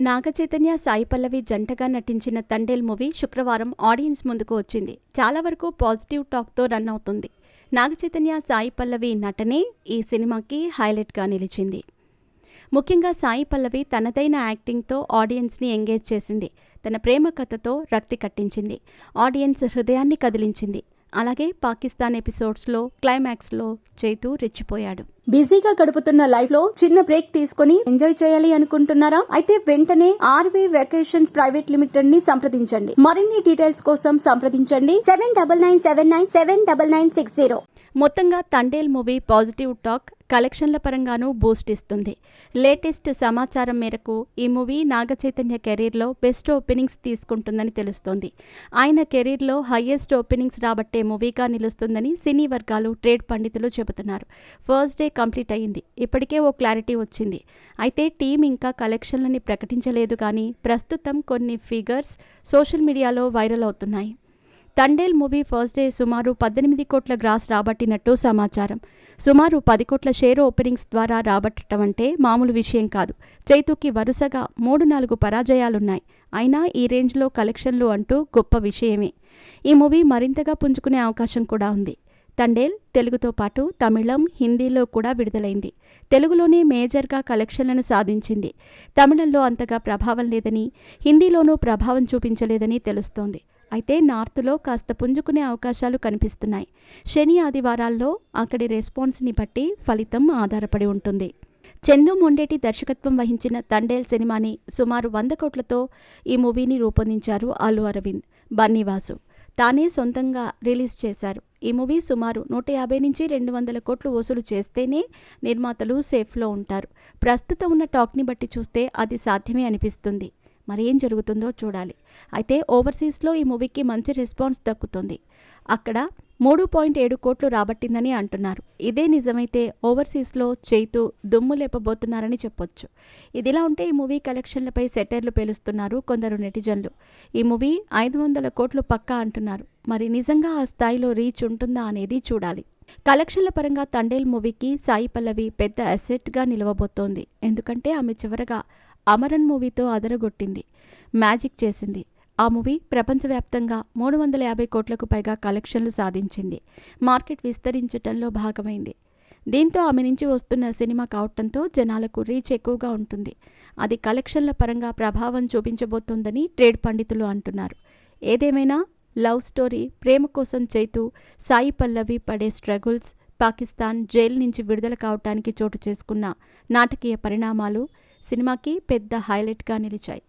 నాగచైతన్య, సాయి పల్లవి జంటగా నటించిన తండేల్ మూవీ శుక్రవారం ఆడియన్స్ ముందుకు వచ్చింది. చాలా వరకు పాజిటివ్ టాక్తో రన్ అవుతుంది. నాగచైతన్య, సాయి పల్లవి నటనే ఈ సినిమాకి హైలైట్గా నిలిచింది. ముఖ్యంగా సాయి పల్లవి తనదైన యాక్టింగ్తో ఆడియన్స్ని ఎంగేజ్ చేసింది. తన ప్రేమ కథతో రక్తి కట్టించింది. ఆడియన్స్ హృదయాన్ని కదిలించింది. అలాగే పాకిస్తాన్ ఎపిసోడ్స్లో క్లైమాక్స్లో చైతు రెచ్చిపోయాడు. బిజీగా గడుపుతున్న లైఫ్ లో చిన్న బ్రేక్ తీసుకుని ఎంజాయ్ చేయాలి అనుకుంటున్నారా? అయితే వెంటనే ఆర్వీ వెకేషన్స్ ప్రైవేట్ లిమిటెడ్ ని సంప్రదించండి. మరిన్ని డీటెయిల్స్ కోసం సంప్రదించండి 7997979960. మొత్తంగా తండేల్ మూవీ పాజిటివ్ టాక్, కలెక్షన్ల పరంగానూ బూస్ట్ ఇస్తుంది. లేటెస్ట్ సమాచారం మేరకు ఈ మూవీ నాగచైతన్య కెరీర్లో బెస్ట్ ఓపెనింగ్స్ తీసుకుంటుందని తెలుస్తోంది. ఆయన కెరీర్లో హయ్యెస్ట్ ఓపెనింగ్స్ రాబట్టే మూవీగా నిలుస్తుందని సినీ వర్గాలు, ట్రేడ్ పండితులు చెబుతున్నారు. ఫస్ట్ డే కంప్లీట్ అయ్యింది. ఇప్పటికే ఓ క్లారిటీ వచ్చింది. అయితే టీం ఇంకా కలెక్షన్లని ప్రకటించలేదు. కానీ ప్రస్తుతం కొన్ని ఫిగర్స్ సోషల్ మీడియాలో వైరల్ అవుతున్నాయి. తండేల్ మూవీ ఫస్ట్ డే సుమారు 18 కోట్ల గ్రాస్ రాబట్టినట్టు సమాచారం. సుమారు 10 కోట్ల షేర్ ఓపెనింగ్స్ ద్వారా రాబట్టడం అంటే మామూలు విషయం కాదు. చైతుకి వరుసగా 3-4 పరాజయాలున్నాయి. అయినా ఈ రేంజ్లో కలెక్షన్లు అంటూ గొప్ప విషయమే. ఈ మూవీ మరింతగా పుంజుకునే అవకాశం కూడా ఉంది. తండేల్ తెలుగుతో పాటు తమిళం, హిందీలో కూడా విడుదలైంది. తెలుగులోనే మేజర్గా కలెక్షన్లను సాధించింది. తమిళంలో అంతగా ప్రభావం లేదని, హిందీలోనూ ప్రభావం చూపించలేదని తెలుస్తోంది. అయితే నార్త్లో కాస్త పుంజుకునే అవకాశాలు కనిపిస్తున్నాయి. శని, ఆదివారాల్లో అక్కడి రెస్పాన్స్ని బట్టి ఫలితం ఆధారపడి ఉంటుంది. చందు మొండేటి దర్శకత్వం వహించిన తండేల్ సినిమాని సుమారు 100 కోట్లతో ఈ మూవీని రూపొందించారు అల్లు అరవింద్, బన్నీవాసు. తానే సొంతంగా రిలీజ్ చేశారు. ఈ మూవీ సుమారు 150-200 కోట్లు వసూలు చేస్తేనే నిర్మాతలు సేఫ్లో ఉంటారు. ప్రస్తుతం ఉన్న టాక్ని బట్టి చూస్తే అది సాధ్యమే అనిపిస్తుంది. మరి ఏం జరుగుతుందో చూడాలి. అయితే ఓవర్సీస్లో ఈ మూవీకి మంచి రెస్పాన్స్ దక్కుతుంది. అక్కడ 3.7 కోట్లు రాబట్టిందని అంటున్నారు. ఇదే నిజమైతే ఓవర్సీస్లో చైతు దుమ్ము లేపబోతున్నారని చెప్పొచ్చు. ఇదిలా ఉంటే ఈ మూవీ కలెక్షన్లపై సెటైర్లు పేలుస్తున్నారు కొందరు నెటిజన్లు. ఈ మూవీ 500 కోట్లు పక్కా అంటున్నారు. మరి నిజంగా ఆ స్థాయిలో రీచ్ ఉంటుందా అనేది చూడాలి. కలెక్షన్ల పరంగా తండేల్ మూవీకి సాయి పల్లవి పెద్ద అసెట్గా నిలవబోతోంది. ఎందుకంటే ఆమె చివరగా అమరన్ మూవీతో అదరగొట్టింది, మ్యాజిక్ చేసింది. ఆ మూవీ ప్రపంచవ్యాప్తంగా 350 కోట్లకు పైగా కలెక్షన్లు సాధించింది. మార్కెట్ విస్తరించటంలో భాగమైంది. దీంతో ఆమె నుంచి వస్తున్న సినిమా కావటంతో జనాలకు రీచ్ ఎక్కువగా ఉంటుంది. అది కలెక్షన్ల పరంగా ప్రభావం చూపించబోతోందని ట్రేడ్ పండితులు అంటున్నారు. ఏదేమైనా లవ్ స్టోరీ, ప్రేమ కోసం చైతు, సాయి పల్లవి పడే స్ట్రగుల్స్, పాకిస్తాన్ జైలు నుంచి విడుదల కావటానికి చోటు చేసుకున్న నాటకీయ పరిణామాలు సినిమాకి పెద్ద హైలైట్గా నిలిచాయి.